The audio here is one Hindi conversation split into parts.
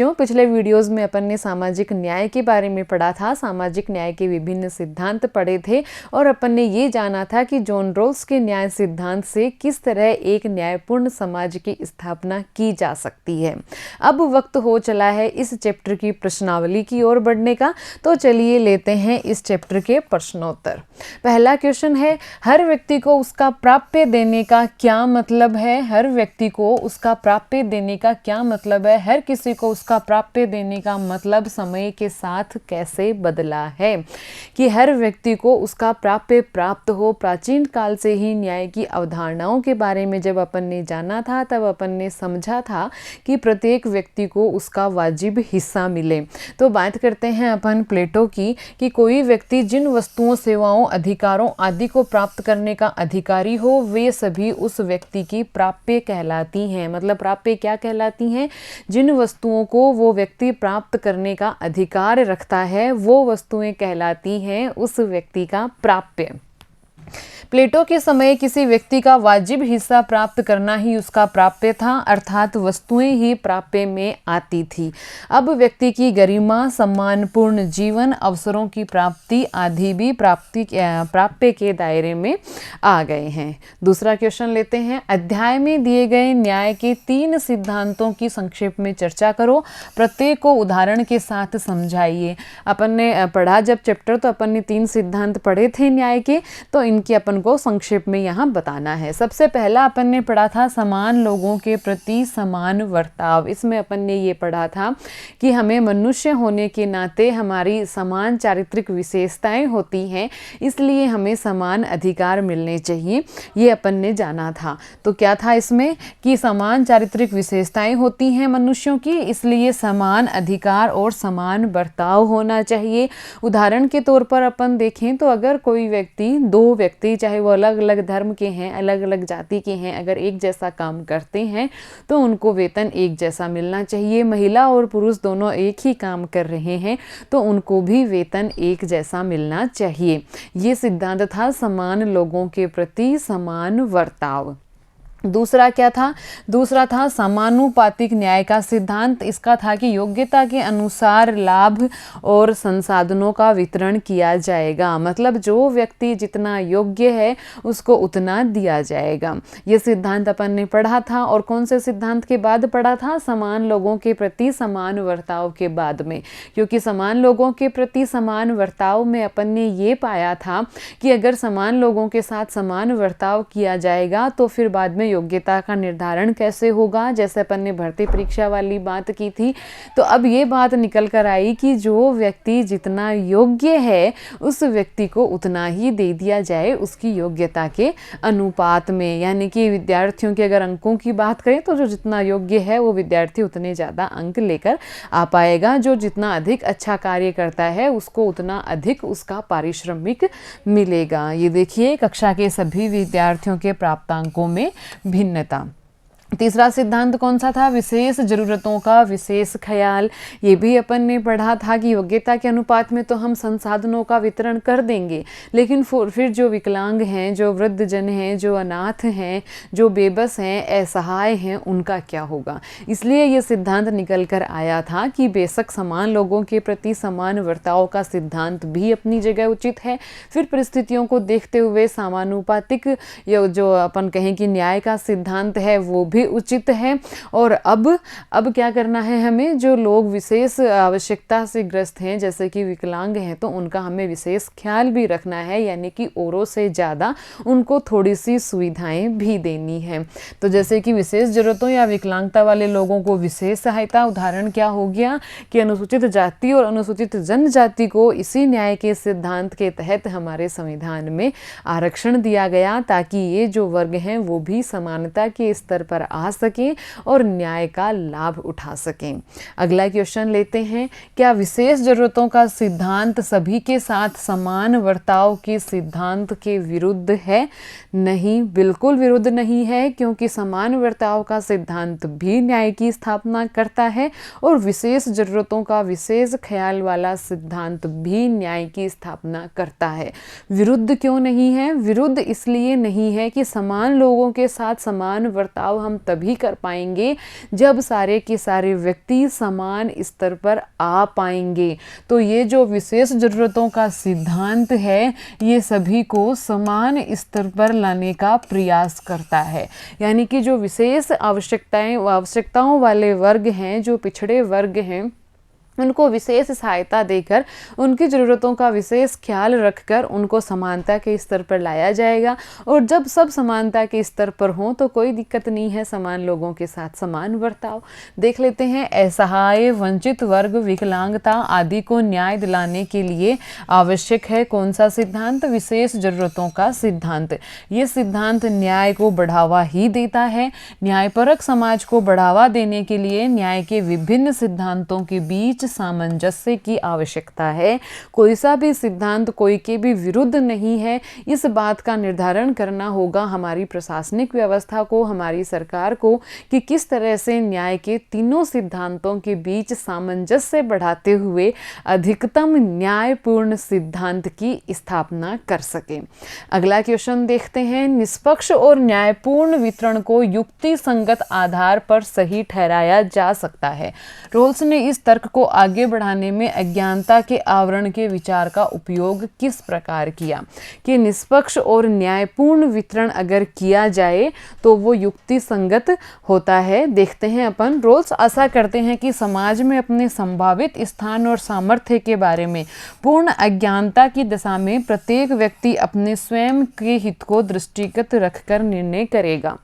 पिछले वीडियोस में अपन ने सामाजिक न्याय के बारे में पढ़ा था, सामाजिक न्याय के विभिन्न सिद्धांत पढ़े थे और अपन ने ये जाना था कि जॉन रॉल्स के न्याय सिद्धांत से किस तरह एक न्यायपूर्ण समाज की स्थापना की जा सकती है। अब वक्त हो चला है इस चैप्टर की प्रश्नावली की ओर बढ़ने का, तो चलिए लेते हैं इस चैप्टर के प्रश्नोत्तर। पहला क्वेश्चन है, हर व्यक्ति को उसका प्राप्य देने का क्या मतलब है? हर व्यक्ति को उसका प्राप्य देने का क्या मतलब है? हर किसी को उसका प्राप्य देने का मतलब समय के साथ कैसे बदला है कि हर व्यक्ति को उसका प्राप्य प्राप्त हो। प्राचीन काल से ही न्याय की अवधारणाओं के बारे में जब अपन ने जाना था तब अपन ने समझा था कि प्रत्येक व्यक्ति को उसका वाजिब हिस्सा मिले। तो बात करते हैं अपन प्लेटो की कि कोई व्यक्ति जिन वस्तुओं, सेवाओं, अधिकारों आदि को प्राप्त करने का अधिकारी हो, वे सभी उस व्यक्ति की प्राप्य कहलाती हैं। मतलब प्राप्य क्या कहलाती हैं? जिन वस्तुओं को वो व्यक्ति प्राप्त करने का अधिकार रखता है वो वस्तुएं कहलाती हैं उस व्यक्ति का प्राप्य। प्लेटो के समय किसी व्यक्ति का वाजिब हिस्सा प्राप्त करना ही उसका प्राप्य था, अर्थात वस्तुएं ही प्राप्य में आती थी। अब व्यक्ति की गरिमा, सम्मानपूर्ण जीवन, अवसरों की प्राप्ति आदि भी प्राप्य के दायरे में आ गए हैं। दूसरा क्वेश्चन लेते हैं, अध्याय में दिए गए न्याय के 3 सिद्धांतों की संक्षेप में चर्चा करो, प्रत्येक को उदाहरण के साथ समझाइए। अपन ने पढ़ा जब चैप्टर तो अपन ने 3 सिद्धांत पढ़े थे न्याय के, तो इनकी अपन को संक्षेप में यहाँ बताना है। सबसे पहला अपन ने पढ़ा था समान लोगों के प्रति समान वर्ताव। इसमें अपन ने ये पढ़ा था कि हमें मनुष्य होने के नाते हमारी समान चारित्रिक विशेषताएं होती हैं, इसलिए हमें समान अधिकार मिलने चाहिए, ये अपन ने जाना था। तो क्या था इसमें कि समान चारित्रिक विशेषताएं होती हैं मनुष्यों की, इसलिए समान अधिकार और समान बर्ताव होना चाहिए। उदाहरण के तौर पर अपन देखें तो अगर कोई व्यक्ति, 2 व्यक्ति चाहे वो अलग अलग धर्म के हैं, अलग अलग जाति के हैं, अगर एक जैसा काम करते हैं तो उनको वेतन एक जैसा मिलना चाहिए। महिला और पुरुष दोनों एक ही काम कर रहे हैं तो उनको भी वेतन एक जैसा मिलना चाहिए। ये सिद्धांत था समान लोगों के प्रति समान वर्ताव। दूसरा क्या था? दूसरा था समानुपातिक न्याय का सिद्धांत। इसका था कि योग्यता के अनुसार लाभ और संसाधनों का वितरण किया जाएगा, मतलब जो व्यक्ति जितना योग्य है उसको उतना दिया जाएगा। ये सिद्धांत अपन ने पढ़ा था। और कौन से सिद्धांत के बाद पढ़ा था? समान लोगों के प्रति समान वर्ताव के बाद में, क्योंकि समान लोगों के प्रति समान वर्ताव में अपन ने ये पाया था कि अगर समान लोगों के साथ समान वर्ताव किया जाएगा तो फिर बाद में योग्यता का निर्धारण कैसे होगा, जैसे अपन ने भर्ती परीक्षा वाली बात की थी। तो अब ये बात निकल कर आई कि जो व्यक्ति जितना योग्य है उस व्यक्ति को उतना ही दे दिया जाए उसकी योग्यता के अनुपात में। यानी कि विद्यार्थियों के अगर अंकों की बात करें तो जो जितना योग्य है वो विद्यार्थी उतने ज़्यादा अंक लेकर आ पाएगा, जो जितना अधिक अच्छा कार्य करता है उसको उतना अधिक उसका पारिश्रमिक मिलेगा। ये देखिए कक्षा के सभी विद्यार्थियों के प्राप्तांकों में भिन्नता। तीसरा सिद्धांत कौन सा था? विशेष जरूरतों का विशेष ख्याल। ये भी अपन ने पढ़ा था कि योग्यता के अनुपात में तो हम संसाधनों का वितरण कर देंगे, लेकिन फिर जो विकलांग हैं, जो वृद्धजन हैं, जो अनाथ हैं, जो बेबस हैं, असहाय हैं, उनका क्या होगा? इसलिए ये सिद्धांत निकल कर आया था कि बेशक समान लोगों के प्रति समान वर्ताव का सिद्धांत भी अपनी जगह उचित है, फिर परिस्थितियों को देखते हुए समानुपातिक जो अपन कहें कि न्याय का सिद्धांत है वो भी उचित है। और अब क्या करना है हमें? जो लोग विशेष आवश्यकता से ग्रस्त हैं जैसे कि विकलांग हैं तो उनका हमें विशेष ख्याल भी रखना है, यानी कि औरों से ज़्यादा उनको थोड़ी सी सुविधाएं भी देनी है। तो जैसे कि विशेष जरूरतों या विकलांगता वाले लोगों को विशेष सहायता, उदाहरण क्या हो गया कि अनुसूचित जाति और अनुसूचित जनजाति को इसी न्याय के सिद्धांत के तहत हमारे संविधान में आरक्षण दिया गया ताकि ये जो वर्ग हैं वो भी समानता के स्तर पर आ सकें और न्याय का लाभ उठा सकें। अगला क्वेश्चन लेते हैं, क्या विशेष जरूरतों का सिद्धांत सभी के साथ समान वर्ताव के सिद्धांत के विरुद्ध है? नहीं, बिल्कुल विरुद्ध नहीं है, क्योंकि समान वर्ताव का सिद्धांत भी न्याय की स्थापना करता है और विशेष जरूरतों का विशेष ख्याल वाला सिद्धांत भी न्याय की स्थापना करता है। विरुद्ध क्यों नहीं है? विरुद्ध इसलिए नहीं है कि समान लोगों के साथ समान वर्ताव हम तभी कर पाएंगे जब सारे के सारे व्यक्ति समान स्तर पर आ पाएंगे। तो ये जो विशेष ज़रूरतों का सिद्धांत है ये सभी को समान स्तर पर लाने का प्रयास करता है। यानी कि जो विशेष आवश्यकताओं वाले वर्ग हैं, जो पिछड़े वर्ग हैं, उनको विशेष सहायता देकर उनकी ज़रूरतों का विशेष ख्याल रखकर उनको समानता के स्तर पर लाया जाएगा। और जब सब समानता के स्तर पर हों तो कोई दिक्कत नहीं है, समान लोगों के साथ समान बर्ताव। देख लेते हैं, असहाय, वंचित वर्ग, विकलांगता आदि को न्याय दिलाने के लिए आवश्यक है कौन सा सिद्धांत? विशेष ज़रूरतों का सिद्धांत। ये सिद्धांत न्याय को बढ़ावा ही देता है। न्यायपरक समाज को बढ़ावा देने के लिए न्याय के विभिन्न सिद्धांतों के बीच सामंजस्य की आवश्यकता है। कोई सा भी सिद्धांत कोई के भी विरुद्ध नहीं है, इस बात का निर्धारण करना होगा हमारी प्रशासनिक व्यवस्था को, हमारी सरकार को, कि किस तरह से न्याय के तीनों सिद्धांतों के बीच सामंजस्य बढ़ाते हुए अधिकतम न्यायपूर्ण सिद्धांत की स्थापना कर सके। अगला क्वेश्चन देखते हैं, निष्पक्ष और न्यायपूर्ण वितरण को युक्ति संगत आधार पर सही ठहराया जा सकता है। रोल्स ने इस तर्क को आगे बढ़ाने में अज्ञानता के आवरण के विचार का उपयोग किस प्रकार किया कि निष्पक्ष और न्यायपूर्ण वितरण अगर किया जाए तो वो युक्ति संगत होता है। देखते हैं अपन। रोल्स आशा करते हैं कि समाज में अपने संभावित स्थान और सामर्थ्य के बारे में पूर्ण अज्ञानता की दशा में प्रत्येक व्यक्ति अपने स्वयं के हित को दृष्टिगत रखकर निर्णय करेगा।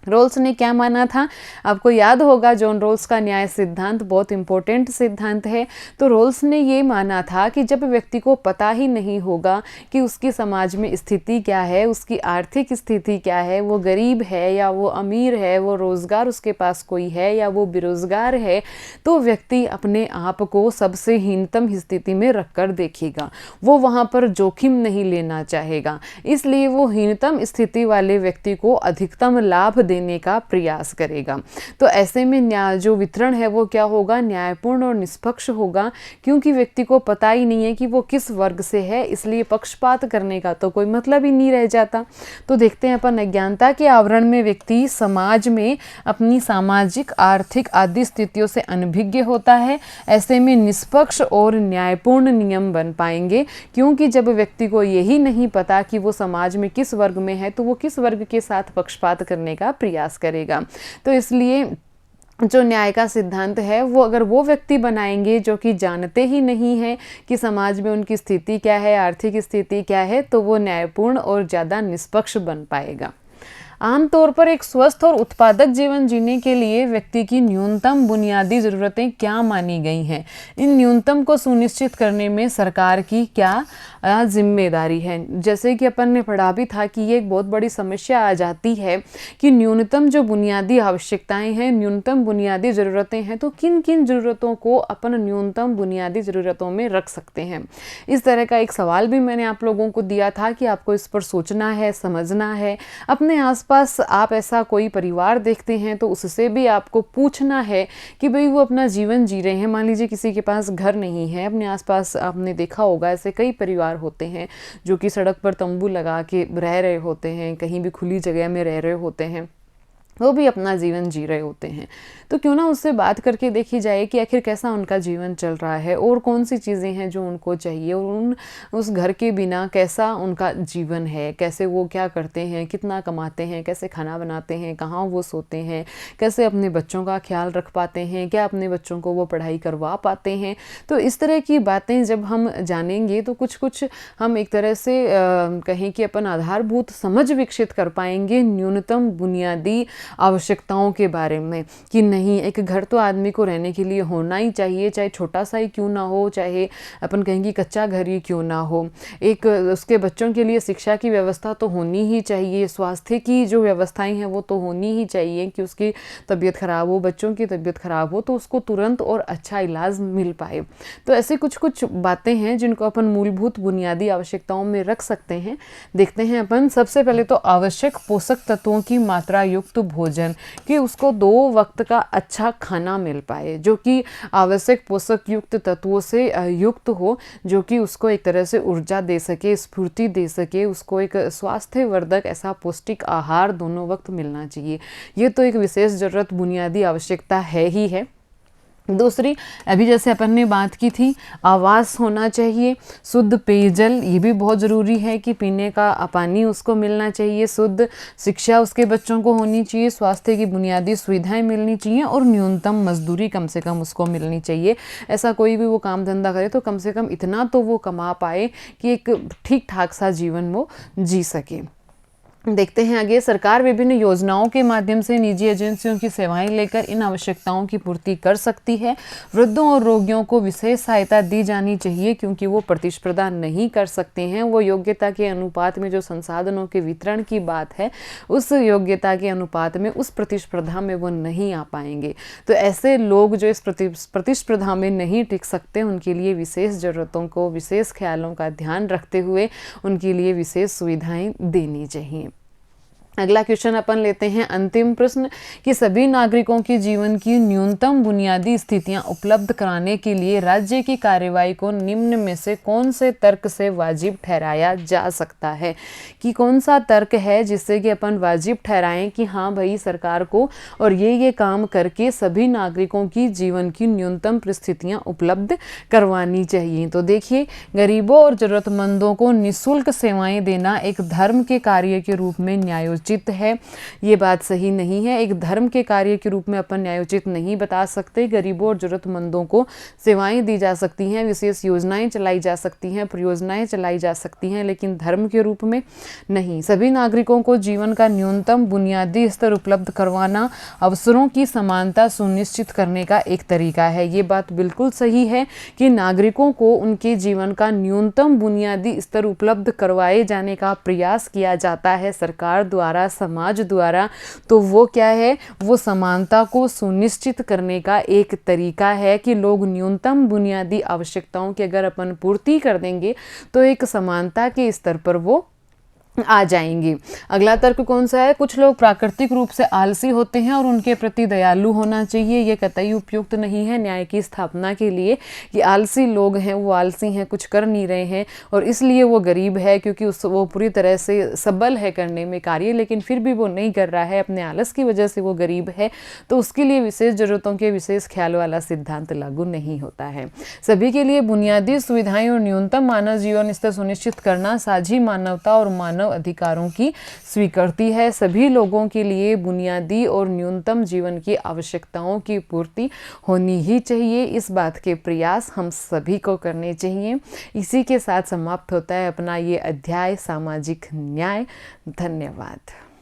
रोल्स ने क्या माना था? आपको याद होगा जॉन रोल्स का न्याय सिद्धांत बहुत इंपॉर्टेंट सिद्धांत है। तो रोल्स ने ये माना था कि जब व्यक्ति को पता ही नहीं होगा कि उसकी समाज में स्थिति क्या है, उसकी आर्थिक स्थिति क्या है, वो गरीब है या वो अमीर है, वो रोज़गार उसके पास कोई है या वो बेरोज़गार है, तो व्यक्ति अपने आप को सबसे हीनतम स्थिति में रखकर देखेगा। वो वहाँ पर जोखिम नहीं लेना चाहेगा, इसलिए वो हीनतम स्थिति वाले व्यक्ति को अधिकतम लाभ देने का प्रयास करेगा। तो ऐसे में न्याय जो वितरण है वो क्या होगा? न्यायपूर्ण और निष्पक्ष होगा, क्योंकि व्यक्ति को पता ही नहीं है कि वो किस वर्ग से है, इसलिए पक्षपात करने का तो कोई मतलब ही नहीं रह जाता। तो देखते हैं अपन, अज्ञानता के आवरण में व्यक्ति समाज में अपनी सामाजिक, आर्थिक आदि स्थितियों से अनभिज्ञ होता है। ऐसे में निष्पक्ष और न्यायपूर्ण नियम बन पाएंगे, क्योंकि जब व्यक्ति को यही नहीं पता कि वो समाज में किस वर्ग में है तो वो किस वर्ग के साथ पक्षपात करने का प्रयास करेगा। तो इसलिए जो न्याय का सिद्धांत है वो अगर वो व्यक्ति बनाएंगे जो कि जानते ही नहीं है कि समाज में उनकी स्थिति क्या है, आर्थिक स्थिति क्या है, तो वो न्यायपूर्ण और ज़्यादा निष्पक्ष बन पाएगा। आमतौर पर एक स्वस्थ और उत्पादक जीवन जीने के लिए व्यक्ति की न्यूनतम बुनियादी ज़रूरतें क्या मानी गई हैं? इन न्यूनतम को सुनिश्चित करने में सरकार की क्या जिम्मेदारी है? जैसे कि अपन ने पढ़ा भी था कि ये एक बहुत बड़ी समस्या आ जाती है कि न्यूनतम जो बुनियादी आवश्यकताएं हैं, न्यूनतम बुनियादी ज़रूरतें हैं, तो किन किन ज़रूरतों को अपन न्यूनतम बुनियादी ज़रूरतों में रख सकते हैं। इस तरह का एक सवाल भी मैंने आप लोगों को दिया था कि आपको इस पर सोचना है, समझना है। अपने आसपास आप ऐसा कोई परिवार देखते हैं तो उससे भी आपको पूछना है कि भाई वो अपना जीवन जी रहे हैं। मान लीजिए किसी के पास घर नहीं है, अपने आसपास आपने देखा होगा ऐसे कई परिवार होते हैं जो कि सड़क पर तंबू लगा के रह रहे होते हैं, कहीं भी खुली जगह में रह रहे होते हैं, वो भी अपना जीवन जी रहे होते हैं। तो क्यों ना उससे बात करके देखी जाए कि आखिर कैसा उनका जीवन चल रहा है और कौन सी चीज़ें हैं जो उनको चाहिए, और उस घर के बिना कैसा उनका जीवन है, कैसे वो क्या करते हैं, कितना कमाते हैं, कैसे खाना बनाते हैं, कहाँ वो सोते हैं, कैसे अपने बच्चों का ख्याल रख पाते हैं, क्या अपने बच्चों को वो पढ़ाई करवा पाते हैं। तो इस तरह की बातें जब हम जानेंगे तो कुछ कुछ हम एक तरह से कहें कि अपन आधारभूत समझ विकसित कर पाएंगे न्यूनतम बुनियादी आवश्यकताओं के बारे में, कि नहीं, एक घर तो आदमी को रहने के लिए होना ही चाहिए, चाहे छोटा सा ही क्यों ना हो, चाहे अपन कहेंगे कच्चा घर ही क्यों ना हो। एक उसके बच्चों के लिए शिक्षा की व्यवस्था तो होनी ही चाहिए, स्वास्थ्य की जो व्यवस्थाएं हैं वो तो होनी ही चाहिए कि उसकी तबीयत ख़राब हो, बच्चों की तबीयत ख़राब हो तो उसको तुरंत और अच्छा इलाज मिल पाए। तो ऐसे कुछ कुछ बातें हैं जिनको अपन मूलभूत बुनियादी आवश्यकताओं में रख सकते हैं। देखते हैं अपन, सबसे पहले तो आवश्यक पोषक तत्वों की मात्रा युक्त भोजन, कि उसको 2 वक्त का अच्छा खाना मिल पाए जो कि आवश्यक पोषक युक्त तत्वों से युक्त हो, जो कि उसको एक तरह से ऊर्जा दे सके, स्फूर्ति दे सके, उसको एक स्वास्थ्यवर्धक ऐसा पौष्टिक आहार दोनों वक्त मिलना चाहिए। ये तो एक विशेष ज़रूरत, बुनियादी आवश्यकता है ही है। दूसरी, अभी जैसे अपन ने बात की थी, आवास होना चाहिए, शुद्ध पेयजल, ये भी बहुत ज़रूरी है कि पीने का पानी उसको मिलना चाहिए, शुद्ध शिक्षा उसके बच्चों को होनी चाहिए, स्वास्थ्य की बुनियादी सुविधाएं मिलनी चाहिए और न्यूनतम मजदूरी कम से कम उसको मिलनी चाहिए। ऐसा कोई भी वो काम धंधा करे तो कम से कम इतना तो वो कमा पाए कि एक ठीक ठाक सा जीवन वो जी सके। देखते हैं आगे, सरकार विभिन्न योजनाओं के माध्यम से निजी एजेंसियों की सेवाएं लेकर इन आवश्यकताओं की पूर्ति कर सकती है। वृद्धों और रोगियों को विशेष सहायता दी जानी चाहिए क्योंकि वो प्रतिस्पर्धा नहीं कर सकते हैं। वो योग्यता के अनुपात में जो संसाधनों के वितरण की बात है, उस योग्यता के अनुपात में उस प्रतिस्पर्धा में वो नहीं आ पाएंगे। तो ऐसे लोग जो इस प्रतिस्पर्धा में नहीं टिक सकते, उनके लिए विशेष ज़रूरतों को, विशेष ख्यालों का ध्यान रखते हुए उनके लिए विशेष सुविधाएं देनी चाहिए। अगला क्वेश्चन अपन लेते हैं, अंतिम प्रश्न, कि सभी नागरिकों के जीवन की न्यूनतम बुनियादी स्थितियां उपलब्ध कराने के लिए राज्य की कार्रवाई को निम्न में से कौन से तर्क से वाजिब ठहराया जा सकता है? कि कौन सा तर्क है जिससे कि अपन वाजिब ठहराएं कि हाँ भाई, सरकार को और ये काम करके सभी नागरिकों की जीवन की न्यूनतम परिस्थितियाँ उपलब्ध करवानी चाहिए। तो देखिए, गरीबों और ज़रूरतमंदों को निःशुल्क सेवाएँ देना एक धर्म के कार्य के रूप में न्यायोचित है। ये बात सही नहीं है। एक धर्म के कार्य के रूप में अपन न्यायोचित नहीं बता सकते। गरीबों और जरूरतमंदों को सेवाएं दी जा सकती हैं, विशेष योजनाएं चलाई जा सकती हैं, परियोजनाएं चलाई जा सकती हैं, लेकिन धर्म के रूप में नहीं। सभी नागरिकों को जीवन का न्यूनतम बुनियादी स्तर उपलब्ध करवाना अवसरों की समानता सुनिश्चित करने का एक तरीका है। ये बात बिल्कुल सही है कि नागरिकों को उनके जीवन का न्यूनतम बुनियादी स्तर उपलब्ध करवाए जाने का प्रयास किया जाता है सरकार द्वारा, समाज द्वारा। तो वो क्या है, वो समानता को सुनिश्चित करने का एक तरीका है कि लोग न्यूनतम बुनियादी आवश्यकताओं की अगर अपन पूर्ति कर देंगे तो एक समानता के स्तर पर वो आ जाएंगी। अगला तर्क कौन सा है? कुछ लोग प्राकृतिक रूप से आलसी होते हैं और उनके प्रति दयालु होना चाहिए। ये कतई उपयुक्त नहीं है न्याय की स्थापना के लिए कि आलसी लोग हैं, वो आलसी हैं, कुछ कर नहीं रहे हैं और इसलिए वो गरीब है, क्योंकि वो पूरी तरह से सबल है करने में कार्य, लेकिन फिर भी वो नहीं कर रहा है, अपने आलस की वजह से वो गरीब है। तो उसके लिए विशेष ज़रूरतों के विशेष ख्याल वाला सिद्धांत लागू नहीं होता है। सभी के लिए बुनियादी सुविधाएं और न्यूनतम मानव जीवन स्तर सुनिश्चित करना साझी मानवता और मानव अधिकारों की स्वीकृति है। सभी लोगों के लिए बुनियादी और न्यूनतम जीवन की आवश्यकताओं की पूर्ति होनी ही चाहिए। इस बात के प्रयास हम सभी को करने चाहिए। इसी के साथ समाप्त होता है अपना ये अध्याय सामाजिक न्याय। धन्यवाद।